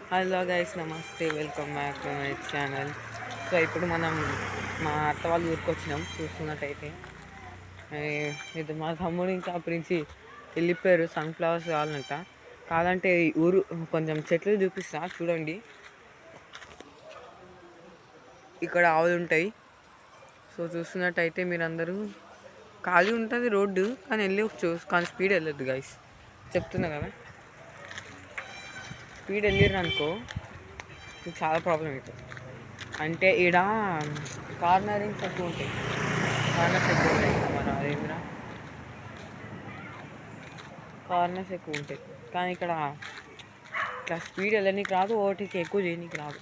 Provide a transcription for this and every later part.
Hello guys, నమస్తే, welcome back to my channel. So ఇప్పుడు మనం మా అత్త వాళ్ళ ఊరికి వచ్చినాం. చూస్తున్నట్టయితే ఇది మా తమ్ముడు ఇంకా అప్పటి నుంచి వెళ్ళిపోయారు. సన్ఫ్లవర్స్ కావాలంట. కాదంటే ఈ ఊరు కొంచెం చెట్లు చూపిస్తా చూడండి. ఇక్కడ ఆవులు ఉంటాయి. సో చూస్తున్నట్టయితే మీరందరూ ఖాళీ ఉంటుంది రోడ్డు, కానీ వెళ్ళవచ్చు, కానీ స్పీడ్ వెళ్ళొద్దు గైస్, చెప్తున్నా కదా. స్పీడ్ వెళ్ళిర్రు అనుకో చాలా ప్రాబ్లం అవుతుంది. అంటే ఈడ కార్నరింగ్స్ ఎక్కువ ఉంటాయి. కార్నర్స్ ఎక్కువ ఉంటాయి. మన అదేమిరా కార్నర్స్ ఎక్కువ ఉంటాయి. కానీ ఇక్కడ ఇట్లా స్పీడ్ వెళ్ళనీకి రాదు, ఓటికి ఎక్కువ చేయనీకి రాదు.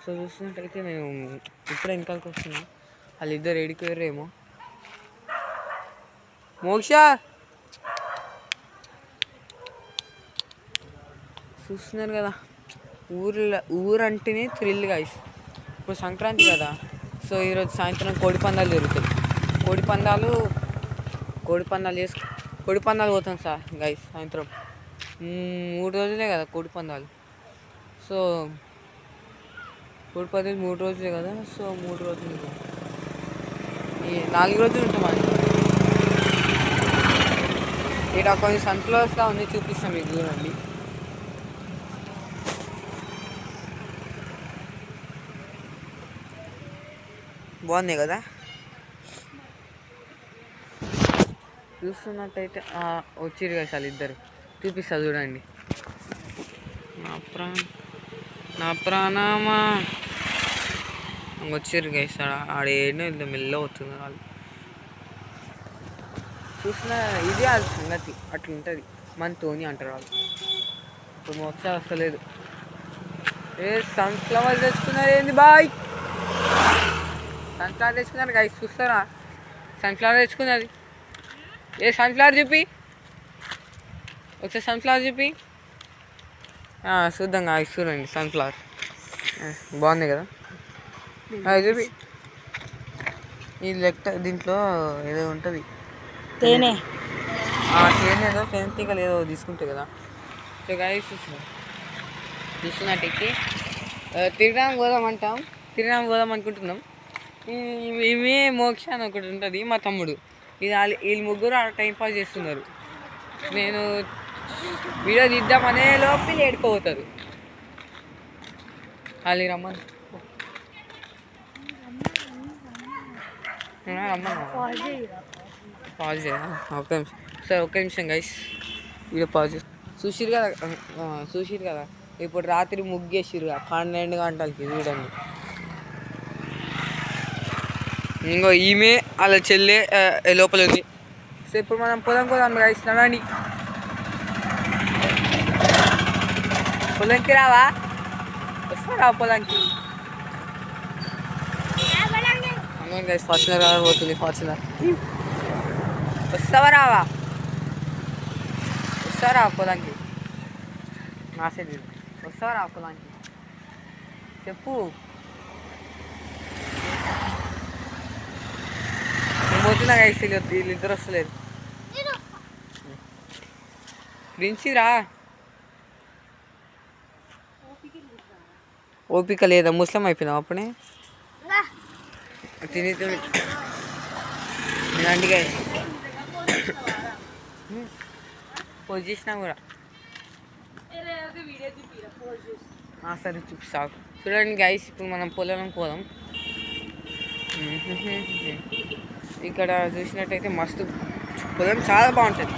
సో చూస్తున్నట్టయితే మేము ఇప్పుడే వెనకాలకి వస్తున్నాం. వాళ్ళిద్దరు ఏడిపోయారేమో. మోక్ష చూస్తున్నారు కదా, ఊరంటేనే థ్రిల్ గైస్. ఇప్పుడు సంక్రాంతి కదా, సో ఈరోజు సాయంత్రం కోడిపందాలు జరుగుతాయి. కోడిపందాలు పోతాం సార్ గైస్ సాయంత్రం. 3 రోజులే కదా కోడిపందాలు. సో కోడిపందాలు 3 రోజులే కదా. సో 3 రోజులు ఈ 4 రోజులు ఉంటాం అది. ఇక్కడ కొన్ని సన్ఫ్లవర్స్గా ఉంది, చూపిస్తాం మీకు చూడండి. బాగుంది కదా. చూస్తున్నట్టయితే వచ్చిరు కదా సార్ ఇద్దరు, చూపిస్తా చూడండి. నా ప్రాణమా వచ్చిర్రు గైస్. ఆడేనో ఇల్లు మెల్ల అవుతుంది వాళ్ళు. చూసిన ఇదే అది సంగతి, అట్లా ఉంటుంది. మనతోని అంటారు వాళ్ళు. ఇప్పుడు మోక్ష వస్తలేదు. సన్ఫ్లవర్ తెచ్చుకున్నారు ఏంది బాయ్? సన్ఫ్లవర్ తెచ్చుకున్నారు గైస్, చూస్తారా? సన్ఫ్లవర్ తెచ్చుకున్నది. సన్ఫ్లవర్ చూపి ఒకసారి, సన్ఫ్లవర్ చూపి చూద్దాం గైస్. చూడండి సన్ఫ్లవర్ బాగుంది కదా. అది చూపి. ఈ లెక్క దీంట్లో ఏదో ఉంటుంది, తేనె ఏదో తేనెటీగలు ఏదో తీసుకుంటాయి కదా. సో గైస్ చూస్తున్నట్టయితే తిరునాం పోదాం అనుకుంటున్నాం. ఇవే మోక్ష అని ఒకటి ఉంటుంది, మా తమ్ముడు. వీళ్ళు ముగ్గురు టైంపాస్ చేస్తున్నారు. నేను వీడియో తీద్దామనే లోపల ఏడుకోపోతారు. వాళ్ళు రమ్మని పాజ్ చేయా ఒక్క నిమిషం సార్, ఒక్క నిమిషం గైస్, వీడియో పాజ్ చేసి చూసిరు కదా. ఇప్పుడు రాత్రి ముగ్గేసిరు 12 గంటలకి చూడండి. ఇంకో ఈమె వాళ్ళ చెల్లె లోపల ఉంది. సో ఇప్పుడు మనం పొలం పోదాం గైస్. నడండి, పొలంకి రావా? వస్తారా పొలంకి? అవును గైస్, ఫార్చునర్ పోతుంది. ఫార్చునర్ వస్తావా పొలంకి? నా సైడ్ వస్తావా పొలంకి? చెప్పు. నేను పోతున్నా గైస్, వీళ్ళిద్దరు వస్తలేరు. ప్రిన్సిరా ఓపిక లేదా? ముస్లిం అయిపోయినావు అప్పుడే. తిని ఇలాంటి గైస్ పోజ్ చేసినా కూడా సరే చూపిస్తా చూడండి గైస్. ఇప్పుడు మనం పొలం పోదాం. ఇక్కడ చూసినట్టయితే మస్తు పొలం చాలా బాగుంటుంది.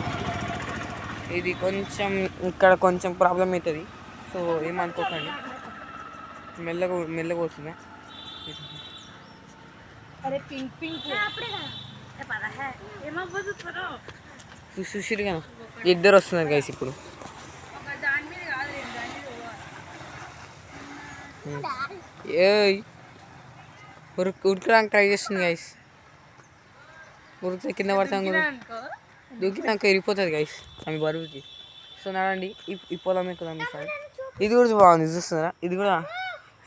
ఇది కొంచెం ఇక్కడ కొంచెం ప్రాబ్లం అవుతుంది. సో ఏమనుకోకండి, మెల్లగా వస్తుందా. చూసిరు కదా, ఇద్దరు వస్తున్నారు గైస్. ఇప్పుడు ఉడకడానికి ట్రై చేస్తుంది గైస్. ఉడికితే కింద పడతాం కూడా, దూకినాక ఇరిగిపోతుంది గైస్ ఆమె బరువుకి. సో నడండి, ఈ పొలం ఎక్కుదాం సార్. ఇది కూడా బాగుంది, చూస్తున్నారా? ఇది కూడా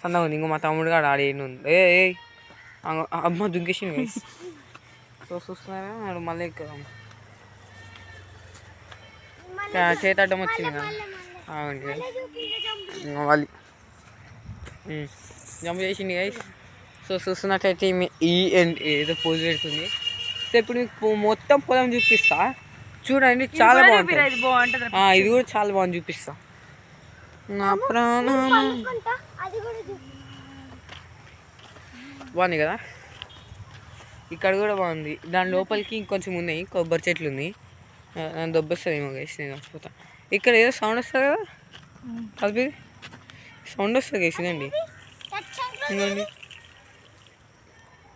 సన్నగా ఉంది. ఇంకో మా తమ్ముడు కూడా ఆడేను ఉంది. అమ్మ దుంకేసింది గైస్. సో చూస్తున్నారా, మళ్ళీ ఎక్కుదాం. చేతి అడ్డం వచ్చింది కదా. అవునండి వాళ్ళు జంప్ చేసింది గైస్. సో చూస్తున్నట్లయితే ఏదో పోజ్ పెడుతుంది. సో ఇప్పుడు మీకు మొత్తం పొలం చూపిస్తా చూడండి, చాలా బాగుంటుంది. ఇది కూడా చాలా బాగుంది, చూపిస్తా. నా ప్రాణం బాగుంది కదా, ఇక్కడ కూడా బాగుంది. దాని లోపలికి ఇంకొంచెం ఉన్నాయి, కొబ్బరి చెట్లు ఉన్నాయి. దొబ్బేస్తుందేమో గైస్, నేను మర్చిపోతా. ఇక్కడ ఏదో సౌండ్ వస్తుంది కదా, అది సౌండ్ వస్తుంది గైస్, ఇదండి ఇంకోండి,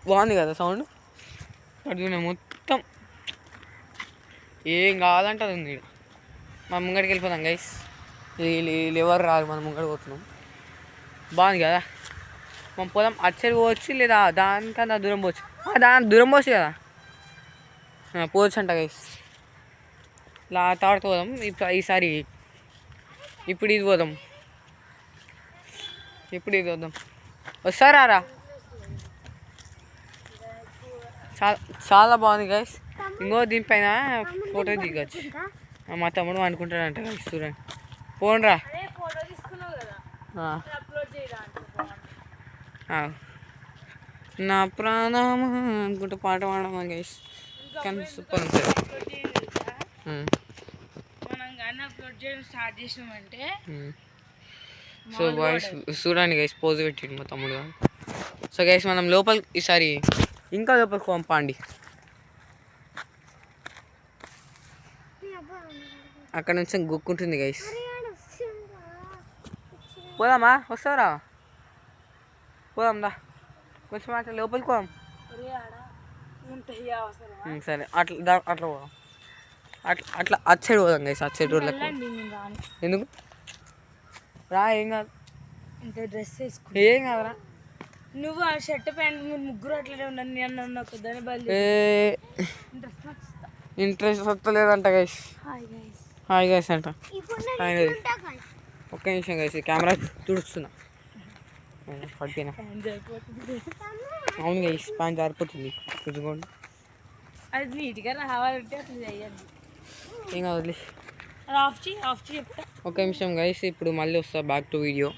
బాగుంది కదా సౌండ్. అడుగునే మొత్తం ఏం కావాలంటే అది ఉంది. మనం ముంగడికి వెళ్ళిపోతాం గైస్, వీళ్ళు ఎవరు రారు, మనం ముంగడికి పోతున్నాం. బాగుంది కదా, మన పొలం అచ్చడి పోవచ్చు, లేదా దానికన్నా దూరం పోవచ్చు. దాని దూరం పోవచ్చు కదా, పోవచ్చు అంట గైస్. ఇలా తాడుతూ పోదాం ఈసారి. ఇప్పుడు ఇది పోదాం, ఇప్పుడు ఇది వద్దాం. వస్తారా రా, చాలా చాలా బాగుంది గైస్. ఇంకో దీనిపైన ఫోటో దిగచ్చు. మా తమ్ముడు అనుకుంటాడంట గైస్, చూడండి. పోండ్రా, నా ప్రాణం అనుకుంటూ పాట పాడమా గైస్, కానీ సూపర్ ఉంటుంది. సో గైస్ చూడండి గైస్, పోజ్ పెట్టిండు మా తమ్ముడు. సో గైస్ మనం లోపలికి ఈసారి ఇంకా లోపలికి పంపండి. అక్కడ నుంచి గుక్కుంటుంది గైస్. పోదామా, వస్తావురా, పోదాం దా, కొంచెం అట్లా లోపలికి పోదాం. సరే అట్లా అట్లా పోదాం, అట్లా అటు సైడ్ పోదాం గైస్, అటు సైడ్ రోడ్లకు. ఎందుకు రా, ఏం కాదు, డ్రెస్ వేసుకో, ఏం కాదురా. నువ్వు ఆ షర్ట్ ప్యాంట్ మీరు ముగ్గురు అట్లనే ఉన్నాను, నేను ఒకదాని బయలు ఇంట్రెస్ట్ వస్తలేదంట గైస్. హాయ్ గైస్ అంట. ఒక్క నిమిషం గైస్, కెమెరా తుడుస్తున్నా, పడిపోయినా. అవును గైస్, ప్యాంట్ జారిపోతుంది, తుడుచుకోండి. అది నీట్గా రావాలంటే అట్లా చేయాలి. ఏం కాదు, ఆఫ్ చెప్తా. ఒక్క నిమిషం గైస్, ఇప్పుడు మళ్ళీ వస్తా బ్యాక్ టు వీడియో.